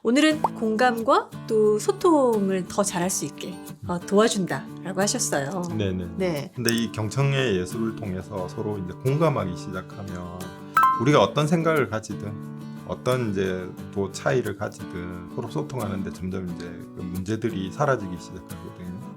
오늘은 공감과 또 소통을 더 잘할 수 있게 도와준다라고 하셨어요. 네네. 네. 근데 이 경청의 예술을 통해서 서로 이제 공감하기 시작하면 우리가 어떤 생각을 가지든 어떤 이제 또 차이를 가지든 서로 소통하는데 점점 이제 그 문제들이 사라지기 시작하거든요.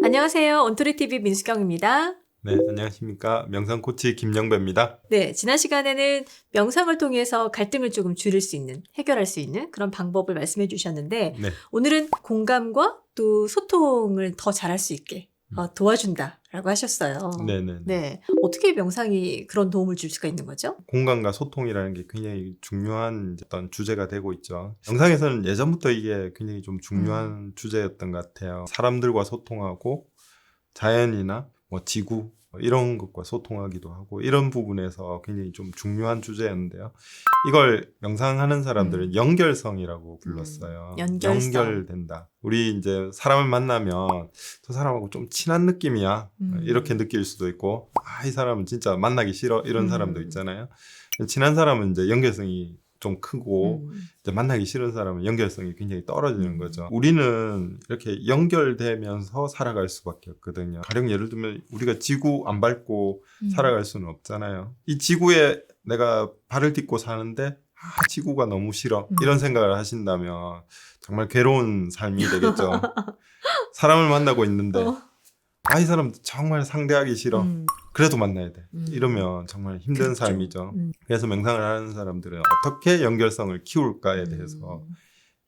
안녕하세요. 온토리TV 민수경입니다. 네, 안녕하십니까. 명상 코치 김영배입니다. 네, 지난 시간에는 명상을 통해서 갈등을 조금 줄일 수 있는, 해결할 수 있는 그런 방법을 말씀해 주셨는데 네, 오늘은 공감과 또 소통을 더 잘할 수 있게 도와준다라고 하셨어요. 네네. 네, 어떻게 명상이 그런 도움을 줄 수가 있는 거죠? 공감과 소통이라는 게 굉장히 중요한 어떤 주제가 되고 있죠. 영상에서는 예전부터 이게 굉장히 좀 중요한 주제였던 것 같아요. 사람들과 소통하고 자연이나 뭐 지구 이런 것과 소통하기도 하고 이런 부분에서 굉장히 좀 중요한 주제였는데요. 이걸 명상하는 사람들은 연결성이라고 불렀어요. 연결성. 연결된다. 우리 이제 사람을 만나면 저 사람하고 좀 친한 느낌이야. 이렇게 느낄 수도 있고 이 사람은 진짜 만나기 싫어 이런 사람도 있잖아요. 친한 사람은 이제 연결성이 좀 크고 이제 만나기 싫은 사람은 연결성이 굉장히 떨어지는 거죠. 우리는 이렇게 연결되면서 살아갈 수밖에 없거든요. 가령 예를 들면 우리가 지구 안 밟고 살아갈 수는 없잖아요. 이 지구에 내가 발을 딛고 사는데 지구가 너무 싫어 이런 생각을 하신다면 정말 괴로운 삶이 되겠죠. 사람을 만나고 있는데 이 사람 정말 상대하기 싫어. 그래도 만나야 돼. 이러면 정말 힘든 그렇죠. 삶이죠. 그래서 명상을 하는 사람들은 어떻게 연결성을 키울까에 대해서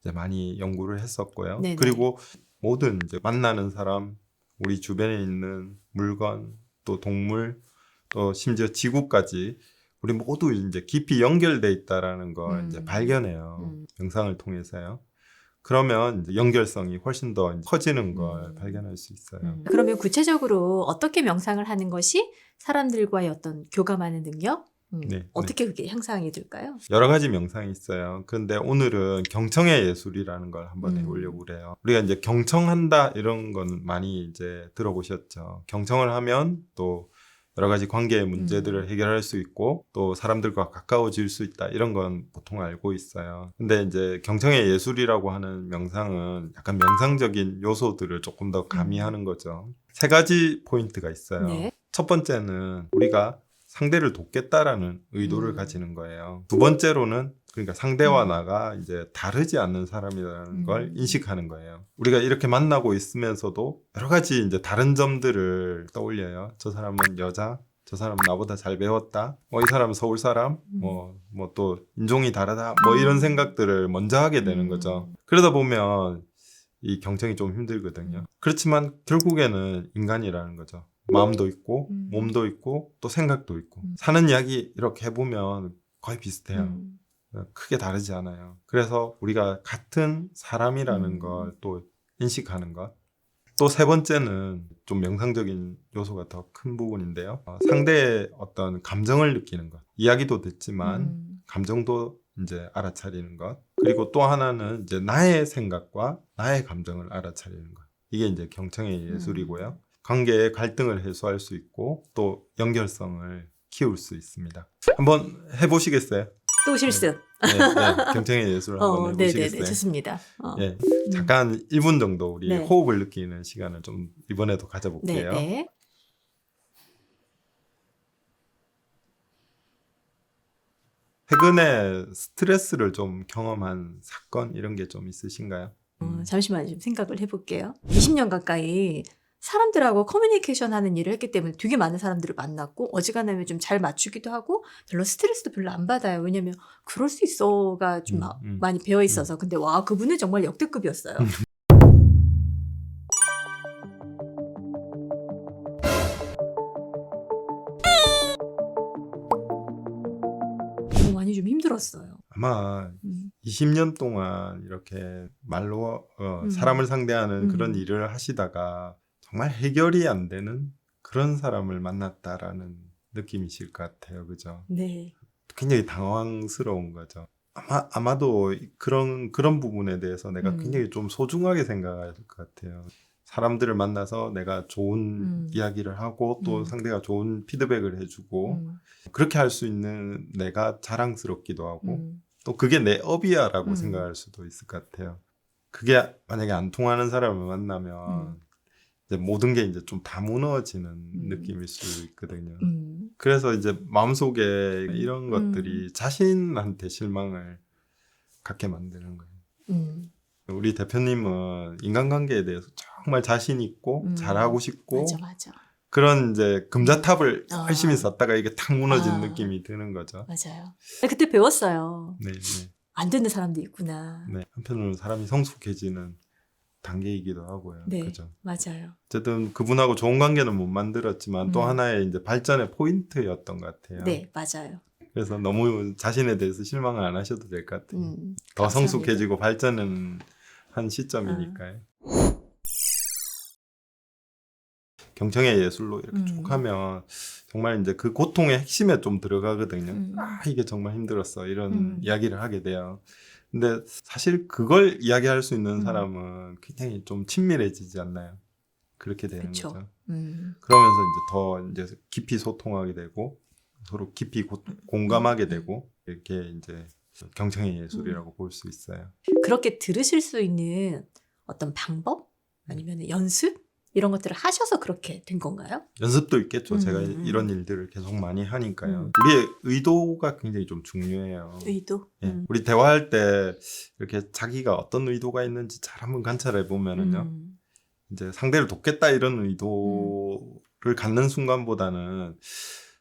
이제 많이 연구를 했었고요. 네네. 그리고 모든 이제 만나는 사람, 우리 주변에 있는 물건, 또 동물, 또 심지어 지구까지 우리 모두 이제 깊이 연결돼 있다라는 걸 이제 발견해요. 명상을 통해서요. 그러면 이제 연결성이 훨씬 더 이제 커지는 걸 발견할 수 있어요. 그러면 구체적으로 어떻게 명상을 하는 것이 사람들과의 어떤 교감하는 능력? 네, 어떻게 그게 향상이 될까요? 여러 가지 명상이 있어요. 그런데 오늘은 경청의 예술이라는 걸 한번 해보려고 그래요. 우리가 이제 경청한다 이런 건 많이 이제 들어보셨죠. 경청을 하면 또 여러 가지 관계의 문제들을 해결할 수 있고 또 사람들과 가까워질 수 있다 이런 건 보통 알고 있어요. 근데 이제 경청의 예술이라고 하는 명상은 약간 명상적인 요소들을 조금 더 가미하는 거죠. 세 가지 포인트가 있어요. 네. 첫 번째는 우리가 상대를 돕겠다라는 의도를 가지는 거예요. 두 번째로는 그러니까 상대와 나가 이제 다르지 않는 사람이라는 걸 인식하는 거예요. 우리가 이렇게 만나고 있으면서도 여러 가지 이제 다른 점들을 떠올려요. 저 사람은 여자, 저 사람은 나보다 잘 배웠다, 이 사람은 서울 사람, 뭐 또 인종이 다르다, 뭐 이런 생각들을 먼저 하게 되는 거죠. 그러다 보면 이 경청이 좀 힘들거든요. 그렇지만 결국에는 인간이라는 거죠. 마음도 있고 몸도 있고 또 생각도 있고 사는 이야기 이렇게 해보면 거의 비슷해요. 크게 다르지 않아요. 그래서 우리가 같은 사람이라는 걸 또 인식하는 것. 또 세 번째는 좀 명상적인 요소가 더 큰 부분인데요. 상대의 어떤 감정을 느끼는 것. 이야기도 듣지만 감정도 이제 알아차리는 것. 그리고 또 하나는 이제 나의 생각과 나의 감정을 알아차리는 것. 이게 이제 경청의 예술이고요. 관계의 갈등을 해소할 수 있고 또 연결성을 키울 수 있습니다. 한번 해보시겠어요? 또 실습. 네, 경청의 예술을 한번 해보시겠어요? 네네네, 좋습니다. 네, 잠깐 1분 정도 우리 네. 호흡을 느끼는 시간을 좀 이번에도 가져볼게요. 네. 최근에 스트레스를 좀 경험한 사건 이런 게 좀 있으신가요? 잠시만 좀 생각을 해볼게요. 20년 가까이 사람들하고 커뮤니케이션 하는 일을 했기 때문에 되게 많은 사람들을 만났고 어지간하면 좀 잘 맞추기도 하고 별로 스트레스도 별로 안 받아요. 왜냐면 그럴 수 있어가 좀 많이 배어 있어서. 근데 와, 그분은 정말 역대급이었어요. 많이 좀 힘들었어요. 아마 20년 동안 이렇게 말로 사람을 상대하는 그런 일을 하시다가 정말 해결이 안 되는 그런 사람을 만났다라는 느낌이실 것 같아요. 그죠? 네. 굉장히 당황스러운 거죠. 아마도 그런 부분에 대해서 내가 굉장히 좀 소중하게 생각할 것 같아요. 사람들을 만나서 내가 좋은 이야기를 하고 또 음. 상대가 좋은 피드백을 해주고 그렇게 할 수 있는 내가 자랑스럽기도 하고 또 그게 내 업이야라고 생각할 수도 있을 것 같아요. 그게 만약에 안 통하는 사람을 만나면 이제 모든 게 이제 좀 다 무너지는 느낌일 수 있거든요. 그래서 이제 마음속에 이런 것들이 자신한테 실망을 갖게 만드는 거예요. 우리 대표님은 인간관계에 대해서 정말 자신 있고 잘하고 싶고 맞아. 그런 이제 금자탑을 아. 열심히 쌓다가 이게 탁 무너진 아. 느낌이 드는 거죠. 맞아요. 그때 배웠어요. 네, 네. 안 듣는 사람도 있구나. 네. 한편으로는 사람이 성숙해지는 단계이기도 하고요. 네, 그죠? 맞아요. 어쨌든 그분하고 좋은 관계는 못 만들었지만 또 하나의 이제 발전의 포인트였던 것 같아요. 네, 맞아요. 그래서 너무 자신에 대해서 실망을 안 하셔도 될 것 같아요. 더 감사합니다. 성숙해지고 발전은 한 시점이니까요. 경청의 예술로 이렇게 쭉 하면 정말 이제 그 고통의 핵심에 좀 들어가거든요. 아, 이게 정말 힘들었어. 이런 이야기를 하게 돼요. 근데 사실 그걸 이야기할 수 있는 사람은 굉장히 좀 친밀해지지 않나요? 그렇게 되는 그쵸. 거죠. 음. 그러면서 이제 깊이 소통하게 되고 서로 깊이 공감하게 되고 이렇게 이제 경청의 예술이라고 볼 수 있어요. 그렇게 들으실 수 있는 어떤 방법? 아니면 연습? 이런 것들을 하셔서 그렇게 된 건가요? 연습도 있겠죠. 제가 이런 일들을 계속 많이 하니까요. 우리의 의도가 굉장히 좀 중요해요. 의도? 예. 우리 대화할 때 이렇게 자기가 어떤 의도가 있는지 잘 한번 관찰해 보면은요. 이제 상대를 돕겠다 이런 의도를 갖는 순간보다는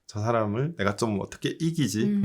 저 사람을 내가 좀 어떻게 이기지?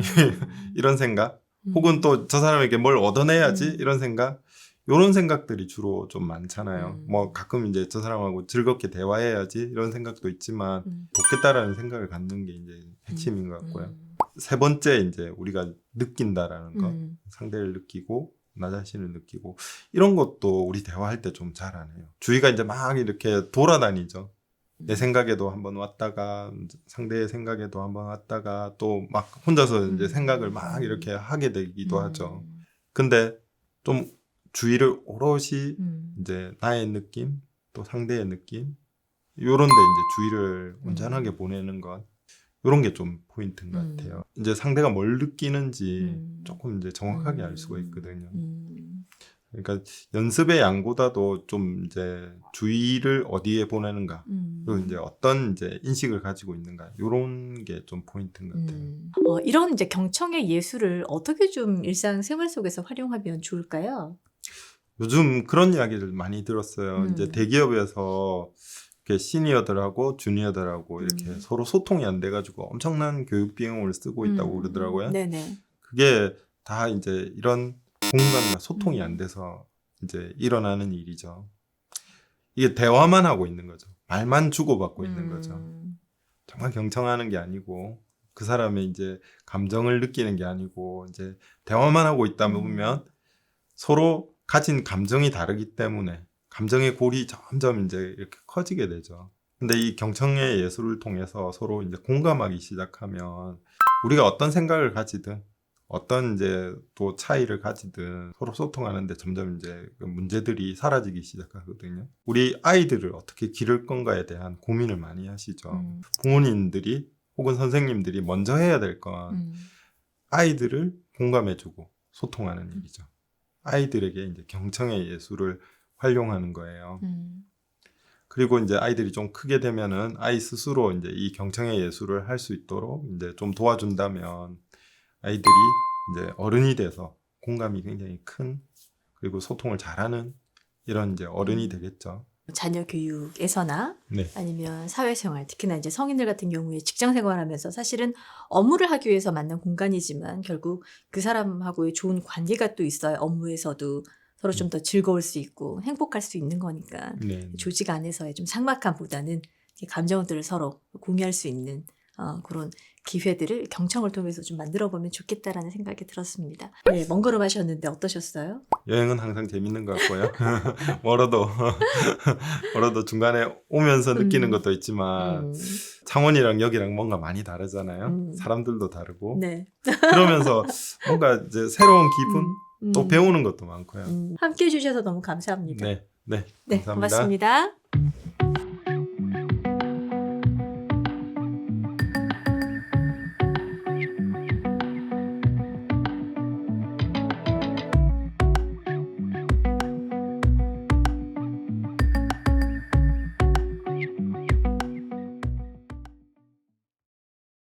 이런 생각. 혹은 또 저 사람에게 뭘 얻어내야지? 이런 생각. 이런 생각들이 주로 좀 많잖아요. 뭐 가끔 이제 저 사람하고 즐겁게 대화해야지 이런 생각도 있지만 돕겠다라는 생각을 갖는 게 이제 핵심인 것 같고요. 세 번째 이제 우리가 느낀다라는 거, 상대를 느끼고 나 자신을 느끼고 이런 것도 우리 대화할 때 좀 잘 안 해요. 주위가 이제 막 이렇게 돌아다니죠. 내 생각에도 한번 왔다가 상대의 생각에도 한번 왔다가 또 막 혼자서 이제 생각을 막 이렇게 하게 되기도 하죠. 근데 좀 주의를 오롯이 이제 나의 느낌 또 상대의 느낌 요런데 이제 주의를 온전하게 보내는 것 요런 게 좀 포인트인 것 같아요. 이제 상대가 뭘 느끼는지 조금 이제 정확하게 알 수가 있거든요. 그러니까 연습의 양보다도 좀 이제 주의를 어디에 보내는가 그리고 이제 어떤 이제 인식을 가지고 있는가 요런 게 좀 포인트인 것 같아요. 이런 이제 경청의 예술을 어떻게 좀 일상생활 속에서 활용하면 좋을까요? 요즘 그런 이야기를 많이 들었어요. 이제 대기업에서 이렇게 시니어들하고 주니어들하고 이렇게 서로 소통이 안 돼가지고 엄청난 교육 비용을 쓰고 있다고 그러더라고요. 네네. 그게 다 이제 이런 공감과 소통이 안 돼서 이제 일어나는 일이죠. 이게 대화만 하고 있는 거죠. 말만 주고받고 있는 거죠. 정말 경청하는 게 아니고 그 사람의 이제 감정을 느끼는 게 아니고 이제 대화만 하고 있다 보면 서로 가진 감정이 다르기 때문에 감정의 골이 점점 이제 이렇게 커지게 되죠. 근데 이 경청의 예술을 통해서 서로 이제 공감하기 시작하면 우리가 어떤 생각을 가지든 어떤 이제 또 차이를 가지든 서로 소통하는데 점점 이제 그 문제들이 사라지기 시작하거든요. 우리 아이들을 어떻게 기를 건가에 대한 고민을 많이 하시죠. 부모님들이 혹은 선생님들이 먼저 해야 될 건 아이들을 공감해주고 소통하는 일이죠. 아이들에게 이제 경청의 예술을 활용하는 거예요. 그리고 이제 아이들이 좀 크게 되면은 아이 스스로 이제 이 경청의 예술을 할 수 있도록 이제 좀 도와준다면 아이들이 이제 어른이 돼서 공감이 굉장히 큰 그리고 소통을 잘하는 이런 이제 어른이 되겠죠. 자녀 교육에서나 네. 아니면 사회생활, 특히나 이제 성인들 같은 경우에 직장 생활하면서 사실은 업무를 하기 위해서 만난 공간이지만 결국 그 사람하고의 좋은 관계가 또 있어야 업무에서도 서로 좀 더 즐거울 수 있고 행복할 수 있는 거니까 네. 조직 안에서의 좀 삭막함보다는 감정들을 서로 공유할 수 있는 그런 기회들을 경청을 통해서 좀 만들어보면 좋겠다라는 생각이 들었습니다. 네, 먼 걸음 하셨는데 어떠셨어요? 여행은 항상 재밌는 것 같고요. 멀어도 중간에 오면서 느끼는 것도 있지만 창원이랑 여기랑 뭔가 많이 다르잖아요. 사람들도 다르고. 네. 그러면서 뭔가 이제 새로운 기분 또 배우는 것도 많고요. 함께 해주셔서 너무 감사합니다. 네, 네, 네, 감사합니다. 고맙습니다.